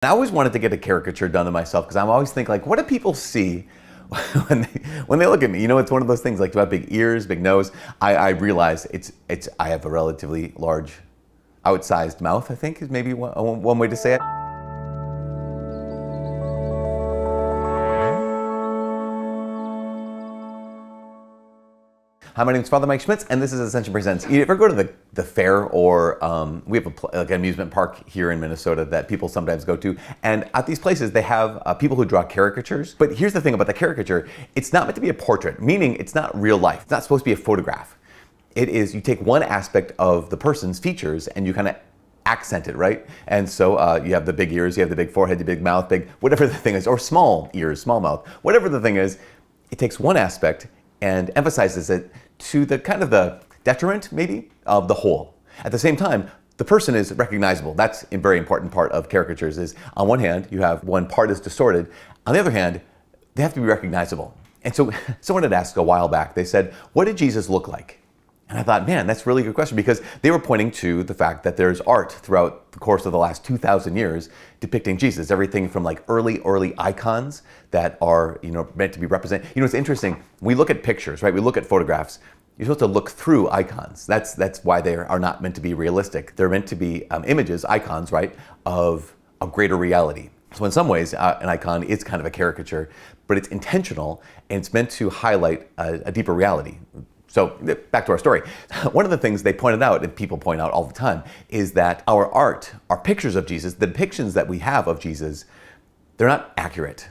I always wanted to get a caricature done of myself because I always think like, what do people see when they look at me? You know, it's one of those things like, do I have big ears, big nose? I realize I have a relatively large, outsized mouth, I think is maybe one way to say it. Hi, my name is Father Mike Schmitz, and this is Ascension Presents. You ever go to the fair, or we have like an amusement park here in Minnesota that people sometimes go to, and at these places they have people who draw caricatures. But here's the thing about the caricature: it's not meant to be a portrait, meaning it's not real life. It's not supposed to be a photograph. It is, you take one aspect of the person's features and you kind of accent it, right? And so you have the big ears, you have the big forehead, the big mouth, big whatever the thing is, or small ears, small mouth, whatever the thing is. It takes one aspect and emphasizes it to the kind of the detriment, maybe, of the whole. At the same time, the person is recognizable. That's a very important part of caricatures is, on one hand, you have one part is distorted. On the other hand, they have to be recognizable. And so someone had asked a while back, they said, what did Jesus look like? And I thought, man, that's a really good question, because they were pointing to the fact that there's art throughout the course of the last 2,000 years depicting Jesus. Everything from like early icons that are, meant to be represented. It's interesting. We look at pictures, right? We look at photographs. You're supposed to look through icons. That's why they are not meant to be realistic. They're meant to be images, icons, right, of a greater reality. So in some ways, an icon is kind of a caricature, but it's intentional and it's meant to highlight a deeper reality. So back to our story. One of the things they pointed out, and people point out all the time, is that our art, our pictures of Jesus, the depictions that we have of Jesus, they're not accurate.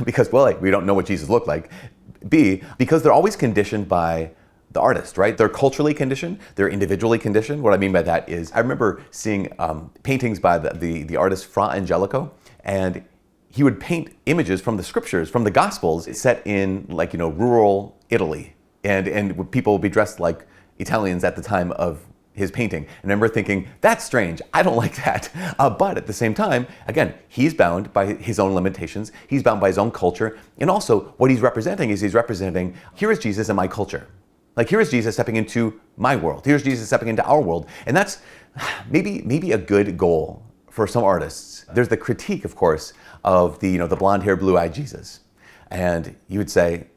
Because, well, like, we don't know what Jesus looked like. B, because they're always conditioned by the artist, right? They're culturally conditioned, they're individually conditioned. What I mean by that is, I remember seeing paintings by the artist Fra Angelico, and he would paint images from the scriptures, from the Gospels, set in like, rural Italy. And people would be dressed like Italians at the time of his painting. And I remember thinking, that's strange. I don't like that. But at the same time, again, he's bound by his own limitations. He's bound by his own culture. And also what he's representing is here is Jesus in my culture. Like, here is Jesus stepping into my world. Here's Jesus stepping into our world. And that's maybe a good goal for some artists. There's the critique, of course, of the blonde hair, blue-eyed Jesus. And you would say,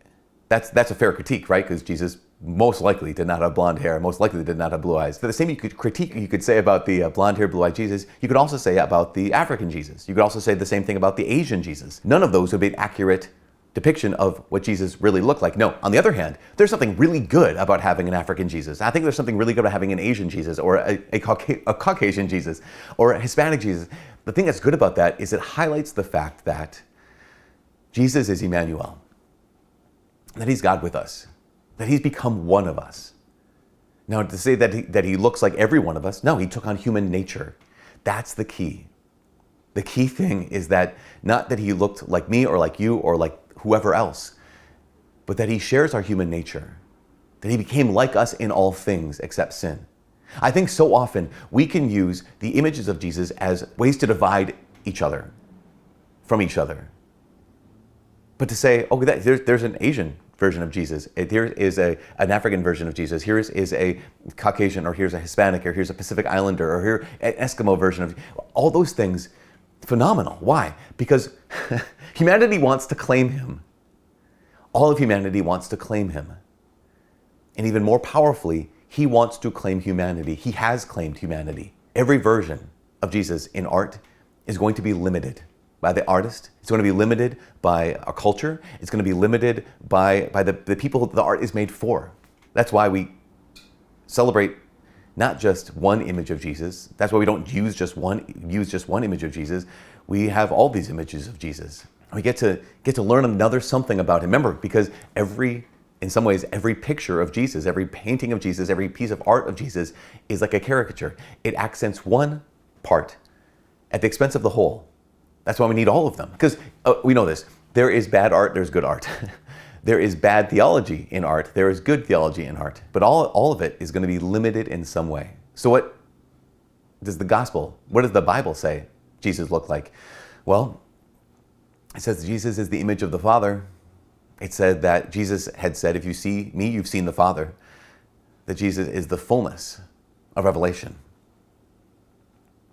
that's a fair critique, right? Because Jesus most likely did not have blonde hair, most likely did not have blue eyes. The same you could say about the blonde hair, blue-eyed Jesus. You could also say about the African Jesus. You could also say the same thing about the Asian Jesus. None of those would be an accurate depiction of what Jesus really looked like. No, on the other hand, there's something really good about having an African Jesus. I think there's something really good about having an Asian Jesus, or a Caucasian Jesus, or a Hispanic Jesus. The thing that's good about that is it highlights the fact that Jesus is Emmanuel. That he's God with us, that he's become one of us. Now, to say that he looks like every one of us, no, he took on human nature. That's the key. The key thing is that not that he looked like me or like you or like whoever else, but that he shares our human nature, that he became like us in all things except sin. I think so often we can use the images of Jesus as ways to divide each other from each other. But to say, oh, there's an Asian version of Jesus. Here is an African version of Jesus. Here is a Caucasian, or here's a Hispanic, or here's a Pacific Islander, or here an Eskimo version of all those things. Phenomenal. Why? Because humanity wants to claim him. All of humanity wants to claim him. And even more powerfully, he wants to claim humanity. He has claimed humanity. Every version of Jesus in art is going to be limited by the artist. It's going to be limited by a culture. It's going to be limited by the people the art is made for. That's why we celebrate not just one image of Jesus. That's why we don't use just one image of Jesus. We have all these images of Jesus. We get to learn another something about him. Remember, because in some ways, every picture of Jesus, every painting of Jesus, every piece of art of Jesus is like a caricature. It accents one part at the expense of the whole. That's why we need all of them. Because we know this. There is bad art, there's good art. There is bad theology in art, there is good theology in art. But all of it is going to be limited in some way. So what does the Bible say Jesus looked like? Well, it says Jesus is the image of the Father. It said that Jesus had said, if you see me, you've seen the Father. That Jesus is the fullness of revelation.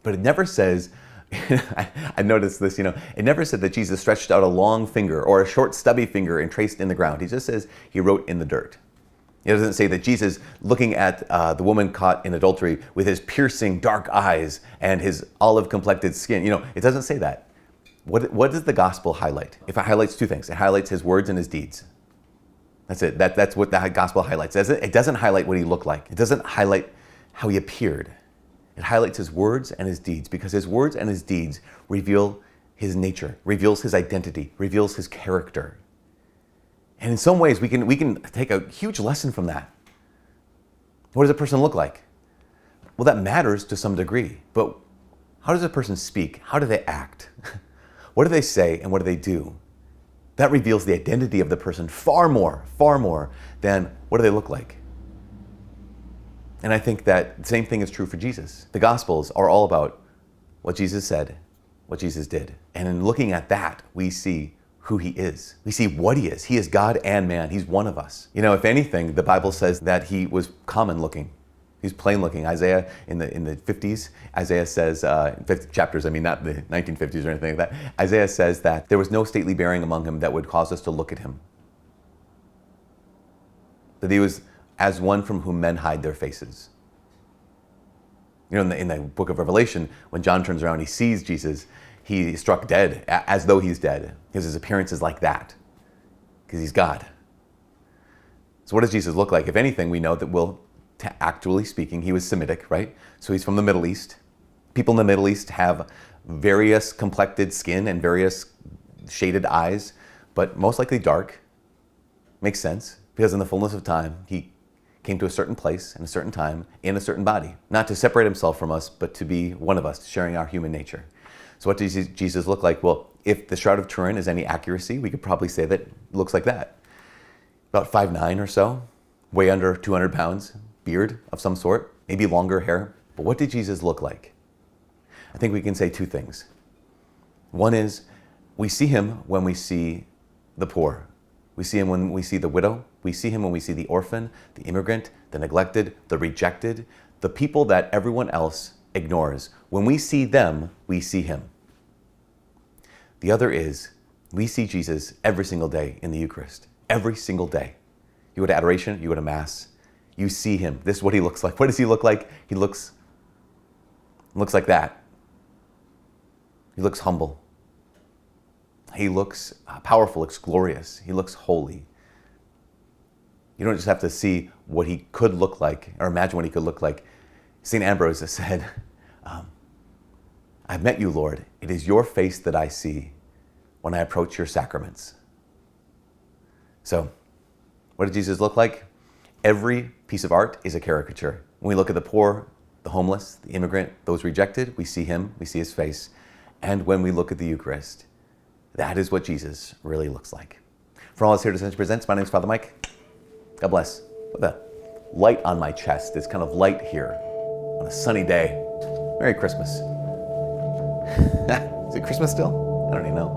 But it never says, I noticed this, it never said that Jesus stretched out a long finger or a short stubby finger and traced in the ground. He just says he wrote in the dirt. It doesn't say that Jesus, looking at the woman caught in adultery with his piercing dark eyes and his olive-complected skin, it doesn't say that. What does the gospel highlight? If it highlights two things, it highlights his words and his deeds. That's it. That's what the gospel highlights. It doesn't highlight what he looked like. It doesn't highlight how he appeared. It highlights his words and his deeds, because his words and his deeds reveal his nature, reveals his identity, reveals his character. And in some ways, we can take a huge lesson from that. What does a person look like? Well, that matters to some degree, but how does a person speak? How do they act? What do they say and what do they do? That reveals the identity of the person far more than what do they look like. And I think that the same thing is true for Jesus. The Gospels are all about what Jesus said, what Jesus did. And in looking at that, we see who he is. We see what he is. He is God and man. He's one of us. If anything, the Bible says that he was common looking. He's plain looking. Isaiah in the 50s, Isaiah says, 50 chapters, not the 1950s or anything like that. Isaiah says that there was no stately bearing among him that would cause us to look at him. That he was as one from whom men hide their faces. In the book of Revelation, when John turns around, he sees Jesus, he's struck dead, as though he's dead, because his appearance is like that, because he's God. So what does Jesus look like? If anything, we know that actually speaking, he was Semitic, right? So he's from the Middle East. People in the Middle East have various complected skin and various shaded eyes, but most likely dark. Makes sense, because in the fullness of time, he came to a certain place in a certain time in a certain body, not to separate himself from us, but to be one of us, sharing our human nature. So what does Jesus look like? Well, if the Shroud of Turin is any accuracy, we could probably say that it looks like that. About 5'9" or so, way under 200 pounds, beard of some sort, maybe longer hair. But what did Jesus look like? I think we can say two things. One is, we see him when we see the poor. We see him when we see the widow. We see him when we see the orphan, the immigrant, the neglected, the rejected, the people that everyone else ignores. When we see them, we see him. The other is, we see Jesus every single day in the Eucharist. Every single day. You go to adoration, you go to Mass, you see him. This is what he looks like. What does he look like? He looks like that. He looks humble. He looks powerful, looks glorious. He looks holy. You don't just have to see what he could look like or imagine what he could look like. St. Ambrose has said, I've met you, Lord. It is your face that I see when I approach your sacraments. So, what did Jesus look like? Every piece of art is a caricature. When we look at the poor, the homeless, the immigrant, those rejected, we see him, we see his face. And when we look at the Eucharist, that is what Jesus really looks like. For all of us here at Ascension Presents, my name is Father Mike. God bless. With a light on my chest. It's kind of light here on a sunny day. Merry Christmas. Is it Christmas still? I don't even know.